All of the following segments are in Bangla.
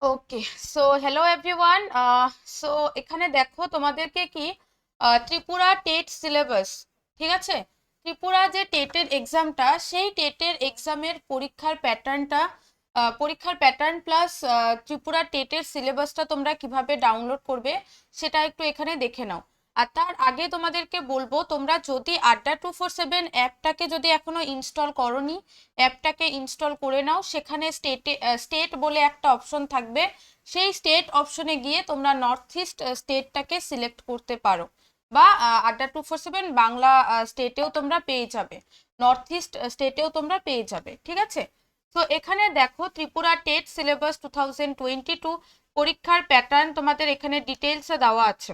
ওকে, সো হ্যালো এভরিওয়ান। সো এখানে দেখো তোমাদেরকে কি ত্রিপুরা টেট সিলেবাস, ঠিক আছে? ত্রিপুরা যে টেটের এক্সামটা, সেই টেটের এক্সামের পরীক্ষার প্যাটার্ন প্লাস ত্রিপুরা টেটের সিলেবাসটা তোমরা কিভাবে ডাউনলোড করবে সেটা একটু এখানে দেখে নাও। আর তার আগে তোমাদেরকে বলবো, তোমরা যদি Adda 247 অ্যাপটাকে যদি এখনো ইনস্টল করোনি, অ্যাপটাকে ইনস্টল করে নাও। সেখানে স্টেট বলে একটা অপশন থাকবে, সেই স্টেট অপশনে গিয়ে তোমরা নর্থ ইস্ট স্টেটটাকে সিলেক্ট করতে পারো, বা Adda 247 বাংলা স্টেটেও তোমরা পেয়ে যাবে, নর্থ ইস্ট স্টেটেও তোমরা পেয়ে যাবে, ঠিক আছে? তো এখানে দেখো ত্রিপুরা টেট সিলেবাস 2022 পরীক্ষার প্যাটার্ন তোমাদের এখানে ডিটেলসে দেওয়া আছে।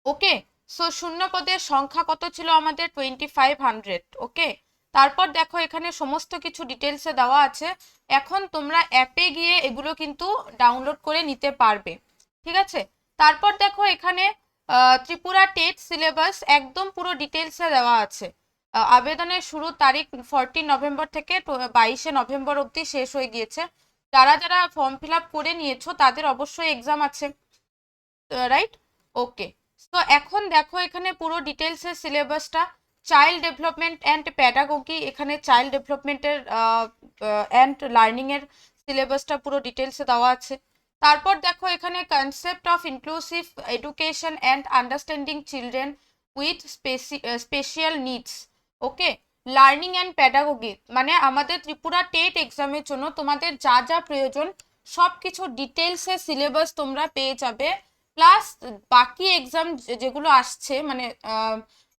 ওকে, সো শূন্য পদের সংখ্যা কত ছিল আমাদের? 2500। ওকে, তারপর দেখো এখানে সমস্ত কিছু ডিটেলসে দেওয়া আছে। এখন তোমরা অ্যাপে গিয়ে এগুলো কিন্তু ডাউনলোড করে নিতে পারবে, ঠিক আছে? তারপর দেখো এখানে ত্রিপুরা টেট সিলেবাস একদম পুরো ডিটেলসে দেওয়া আছে। আবেদনের শুরু তারিখ 14 নভেম্বর থেকে 22 নভেম্বর অবধি শেষ হয়ে গিয়েছে। যারা যারা ফর্ম ফিল আপ করে নিয়েছো তাদের অবশ্যই এক্সাম আছে, রাইট? ওকে, তো এখন দেখো এখানে পুরো ডিটেলসের সিলেবাসটা। চাইল্ড ডেভেলপমেন্ট অ্যান্ড প্যাডাগোগি, এখানে চাইল্ড ডেভেলপমেন্টের অ্যান্ড লার্নিং এর সিলেবাসটা পুরো ডিটেলসে দেওয়া আছে। তারপর দেখো এখানে concept of inclusive education and understanding children with special needs. Okay, learning and pedagogy মানে আমাদের ত্রিপুরা টেট এক্সামের জন্য তোমাদের যা যা প্রয়োজন সব কিছু ডিটেলসে সিলেবাস তোমরা পেয়ে যাবে। প্লাস বাকি এক্সাম যেগুলো আসছে, মানে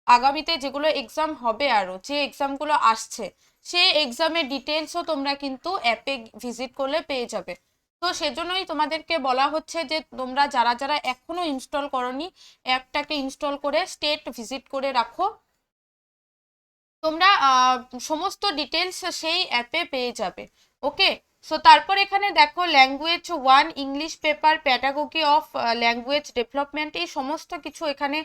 আগামীতে যেগুলো এক্সাম হবে, আরো যে এক্সামগুলো আসছে সেই এক্সামের ডিটেলসও তোমরা কিন্তু অ্যাপে ভিজিট করলে পেয়ে যাবে। তো সেজন্যই তোমাদেরকে বলা হচ্ছে যে তোমরা যারা যারা এখনো ইনস্টল করনি, অ্যাপটাকে ইনস্টল করে স্টেট ভিজিট করে রাখো। তোমরা সমস্ত ডিটেলস সেই অ্যাপে পেয়ে যাবে। ওকে, সো তারপর এখানে দেখো language 1 English paper pedagogy of language development, এই সমস্ত কিছু এখানে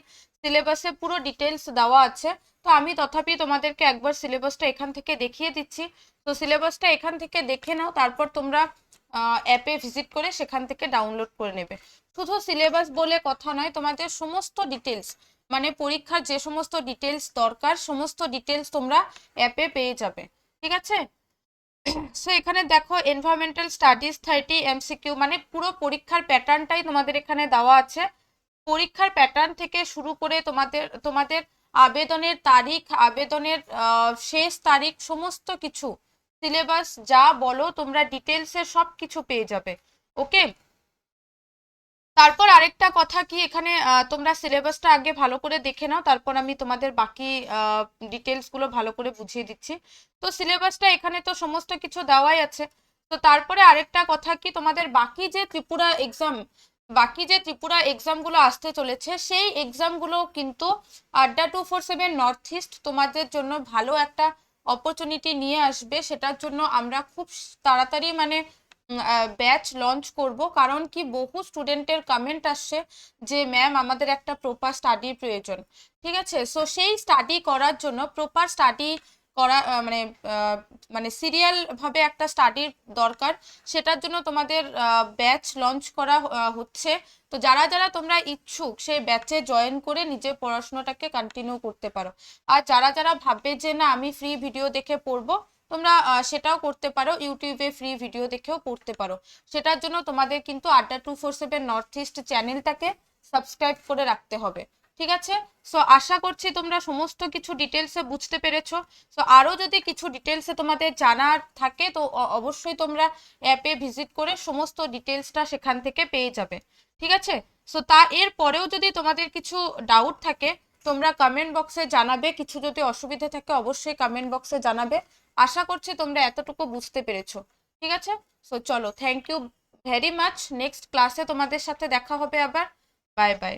সিলেবাসে পুরো ডিটেলস দেওয়া আছে। তো আমি তথাপি তোমাদেরকে একবার সিলেবাসটা এখান থেকে দেখিয়ে দিচ্ছি। তো সিলেবাসটা এখান থেকে দেখে নাও, তারপর তোমরা অ্যাপে ভিজিট করে সেখান থেকে ডাউনলোড করে নেবে। শুধু সিলেবাস বলে কথা নয়, তোমাদের সমস্ত ডিটেলস, মানে পরীক্ষার যে সমস্ত ডিটেলস দরকার সমস্ত ডিটেলস তোমরা অ্যাপে পেয়ে যাবে, ঠিক আছে? সো এখানে দেখো এনভায়রনমেন্টাল স্টাডিজ 30 এমসিকিউ, মানে পুরো পরীক্ষার প্যাটার্নটাই তোমাদের এখানে দেওয়া আছে। পরীক্ষার প্যাটার্ন থেকে শুরু করে তোমাদের তোমাদের আবেদনের তারিখ, আবেদনের শেষ তারিখ, সমস্ত কিছু সিলেবাস যা বলো তোমরা ডিটেলসে সব কিছু পেয়ে যাবে। ওকে, তারপর আরেকটা কথা কি, এখানে তোমরা সিলেবাসটা আগে ভালো করে দেখে নাও, তারপর আমি তোমাদের বাকি ডিটেলস গুলো ভালো করে বুঝিয়ে দিচ্ছি। তো সিলেবাসটা এখানে তো সমস্ত কিছু দেওয়াই আছে। তো তারপরে আরেকটা কথা কি, তোমাদের বাকি যে ত্রিপুরা এক্সাম গুলো আসতে চলেছে সেই এক্সাম গুলো কিন্তু Adda 247 নর্থ ইস্ট তোমাদের জন্য ভালো একটা অপরচুনিটি নিয়ে আসবে। সেটার জন্য আমরা খুব তাড়াতাড়ি মানে ব্যাচ লঞ্চ করব, কারণ কি বহু স্টুডেন্টের কমেন্ট আসছে যে ম্যাম আমাদের একটা প্রপার স্টাডির প্রয়োজন, ঠিক আছে? সো সেই স্টাডি করার জন্য প্রপার স্টাডি করা মানে সিরিয়াল ভাবে একটা স্টাডির দরকার। সেটার জন্য তোমাদের ব্যাচ লঞ্চ করা হচ্ছে। তো যারা যারা তোমরা ইচ্ছুক সেই ব্যাচে জয়েন করে নিজের পড়াশোনাটাকে কন্টিনিউ করতে পারো। আর যারা যারা ভাববে যে না আমি ফ্রি ভিডিও দেখে পড়বো, তোমরা সেটাও করতে পারো, ইউটিউবে ফ্রি ভিডিও দেখেও পড়তে পারো। সেটার জন্য তোমাদের কিন্তু Adda 247 নর্থ ইস্ট চ্যানেলটাকে সাবস্ক্রাইব করে রাখতে হবে, ঠিক আছে? সো আশা করছি তোমরা সমস্ত কিছু ডিটেলসে বুঝতে পেরেছো। সো আরো যদি কিছু ডিটেলসে তোমাদের জানার থাকে তো অবশ্যই তোমরা অ্যাপে ভিজিট করে সমস্ত ডিটেলসটা সেখান থেকে পেয়ে যাবে, ঠিক আছে? সো এর পরেও যদি তোমাদের কিছু ডাউট থাকে তোমরা কমেন্ট বক্সে জানাবে, কিছু যদি অসুবিধা থাকে অবশ্যই কমেন্ট বক্সে জানাবে। আশা করছি তোমরা এতটুকু বুঝতে পেরেছো, ঠিক আছে? সো চলো, thank you very much. Next ক্লাসে তোমাদের সাথে দেখা হবে আবার। Bye by.